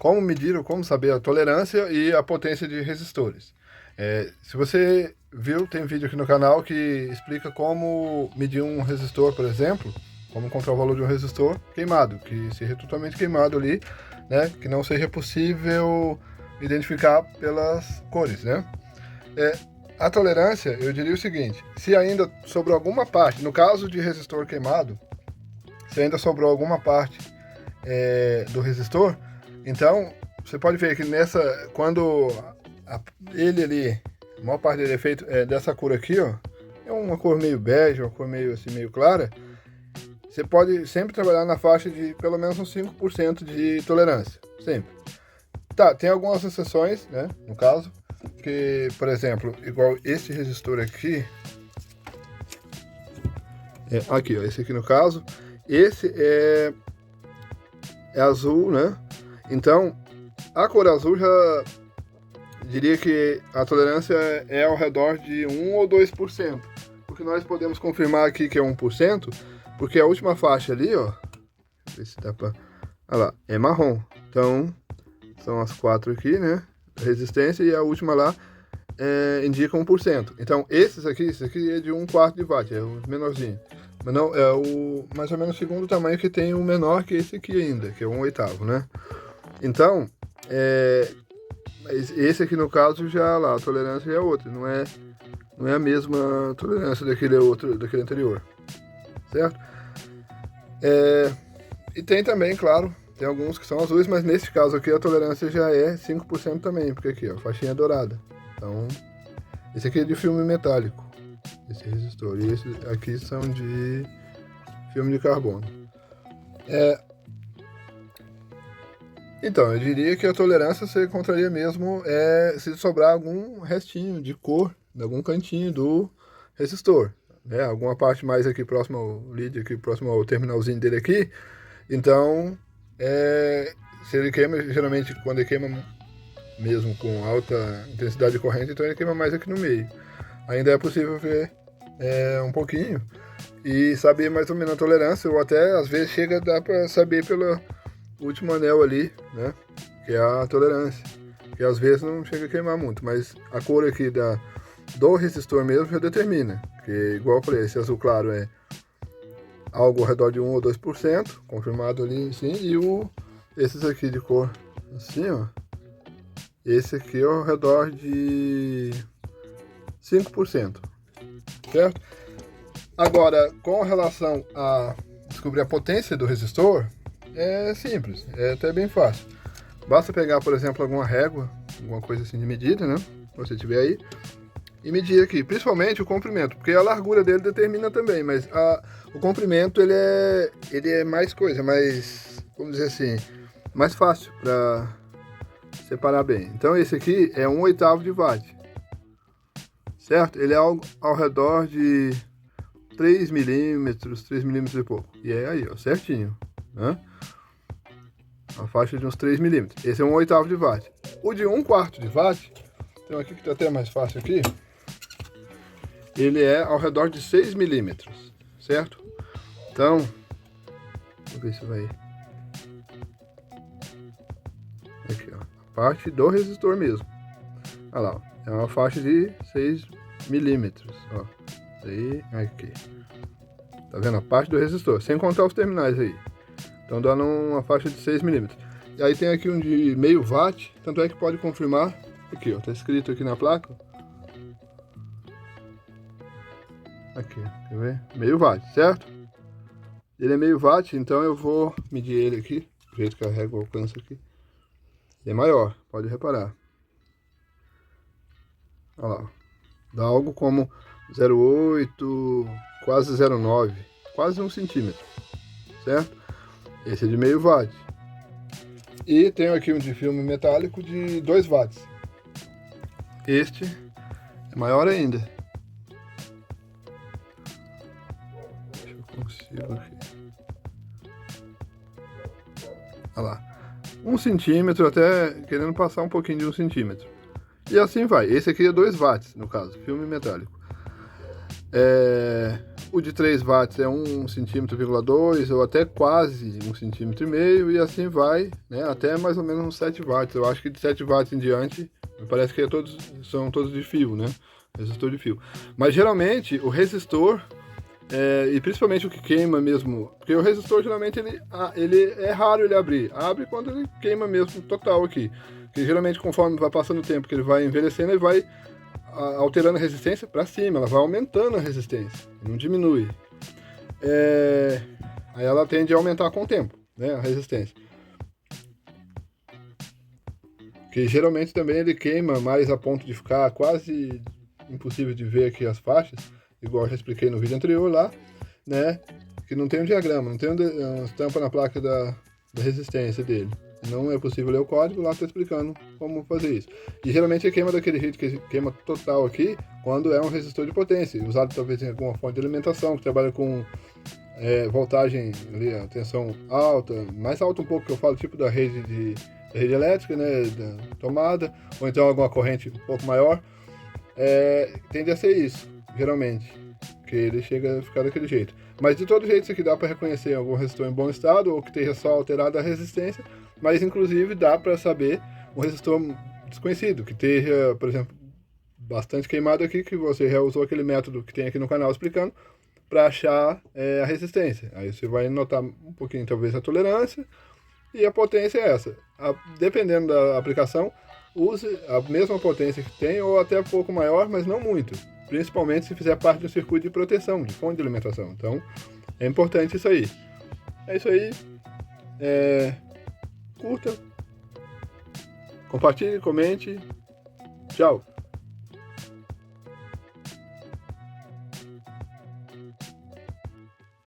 como medir ou como saber a tolerância e a potência de resistores. Se você viu, tem um vídeo aqui no canal que explica como medir um resistor, por exemplo, como encontrar o valor de um resistor queimado, que seja totalmente queimado ali, né, que não seja possível identificar pelas cores, né? A tolerância, eu diria o seguinte: se ainda sobrou alguma parte, no caso de resistor queimado, se ainda sobrou alguma parte do resistor, então você pode ver que quando ele ali, a maior parte dele é feito dessa cor aqui, ó, é uma cor meio bege, uma cor meio assim, meio clara. Você pode sempre trabalhar na faixa de pelo menos uns 5% de tolerância, sempre. Tá, tem algumas exceções, né, no caso, que, por exemplo, igual esse resistor aqui, aqui, ó, esse aqui no caso, esse é azul, né? Então, a cor azul já diria que a tolerância é ao redor de 1 ou 2%. O que nós podemos confirmar aqui que é 1%, porque a última faixa ali, ó, deixa eu ver se dá pra... Olha lá, é marrom. Então, são as 4 aqui, né? Resistência, e a última lá indica 1%. Então, esse aqui é de 1/4 de watt, é o menorzinho. Mas não, é o mais ou menos o segundo tamanho que tem o menor que esse aqui ainda, que é 1/8, né? Então, esse aqui no caso já lá, a tolerância é outra, não é a mesma tolerância daquele anterior, certo? E tem também, claro, tem alguns que são azuis, mas nesse caso aqui a tolerância já é 5% também, porque aqui, ó, faixinha dourada. Então, esse aqui é de filme metálico, esse resistor, e esse aqui são de filme de carbono. Então, eu diria que a tolerância você encontraria mesmo se sobrar algum restinho de cor, em algum cantinho do resistor, né? Alguma parte mais aqui próximo ao lead, aqui próximo ao terminalzinho dele aqui. Então, se ele queima, geralmente quando ele queima mesmo com alta intensidade de corrente, então ele queima mais aqui no meio. Ainda é possível ver um pouquinho e saber mais ou menos a tolerância, ou até às vezes dá para saber pelo último anel ali, né, que é a tolerância, que às vezes não chega a queimar muito, mas a cor aqui do resistor mesmo já determina, que igual eu falei, esse azul claro é algo ao redor de 1 ou 2%, confirmado ali sim, e esses aqui de cor assim, ó, esse aqui é ao redor de 5%, certo? Agora, com relação a descobrir a potência do resistor, é simples, é até bem fácil. Basta pegar, por exemplo, alguma régua, alguma coisa assim de medida, né? Se você tiver aí, e medir aqui, principalmente o comprimento, porque a largura dele determina também, mas o comprimento ele é mais coisa, mais, vamos dizer assim, mais fácil para separar bem. Então esse aqui é 1/8 de watt, certo? Ele é ao redor de 3 milímetros, 3 milímetros e pouco. E é aí, ó, certinho, né? Uma faixa de uns 3 milímetros. Esse é 1/8 de watt. O de 1/4 de watt, tem um aqui que tá até mais fácil aqui. Ele é ao redor de 6 milímetros, certo? Então, vamos ver se vai... Aqui, ó, a parte do resistor mesmo. Olha lá, ó, é uma faixa de 6 milímetros, ó. Aí, aqui. Tá vendo? A parte do resistor, sem contar os terminais aí. Então dando uma faixa de 6 milímetros. E aí tem aqui um de meio watt, tanto é que pode confirmar. Aqui, ó, tá escrito aqui na placa. Aqui, quer ver? Meio watt, certo? Ele é meio watt, então eu vou medir ele aqui, do jeito que a régua alcança aqui. Ele é maior, pode reparar. Olha lá, dá algo como 0,8, quase 0,9, quase 1 centímetro, certo? Esse é de meio watt. E tenho aqui um de filme metálico de 2 watts. Este é maior ainda. Deixa eu consigo aqui. Olha lá. 1 centímetro, até querendo passar um pouquinho de 1 centímetro. E assim vai. Esse aqui é 2 watts, no caso, filme metálico. o de 3 watts é 1,2 cm ou até quase 1,5 cm e assim vai, né, até mais ou menos uns 7 watts. Eu acho que de 7 watts em diante, me parece que são todos de fio, né? Resistor de fio. Mas geralmente o resistor, e principalmente o que queima mesmo, porque o resistor geralmente ele é raro ele abrir. Abre quando ele queima mesmo total aqui. Porque geralmente conforme vai passando o tempo, que ele vai envelhecendo, ele vai alterando a resistência para cima, ela vai aumentando a resistência, não diminui. Aí ela tende a aumentar com o tempo, né, a resistência. Que geralmente também ele queima mais a ponto de ficar quase impossível de ver aqui as faixas, igual eu já expliquei no vídeo anterior lá, né, que não tem um diagrama, não tem uma estampa na placa da resistência dele. Não é possível ler o código, lá está explicando como fazer isso. E geralmente ele queima daquele jeito que queima total aqui, quando é um resistor de potência, usado talvez em alguma fonte de alimentação, que trabalha com voltagem, ali, a tensão alta, mais alta um pouco que eu falo, tipo da rede elétrica, né, da tomada, ou então alguma corrente um pouco maior, tende a ser isso, geralmente, que ele chega a ficar daquele jeito. Mas de todo jeito isso aqui dá para reconhecer algum resistor em bom estado, ou que esteja só alterada a resistência, mas inclusive dá para saber um resistor desconhecido, que esteja, por exemplo, bastante queimado aqui, que você já usou aquele método que tem aqui no canal explicando, para achar a resistência. Aí você vai notar um pouquinho talvez a tolerância, e a potência é essa. Dependendo da aplicação, use a mesma potência que tem, ou até um pouco maior, mas não muito. Principalmente se fizer parte do circuito de proteção, de fonte de alimentação. Então, é importante isso aí. É isso aí. Curta, compartilhe, comente. Tchau!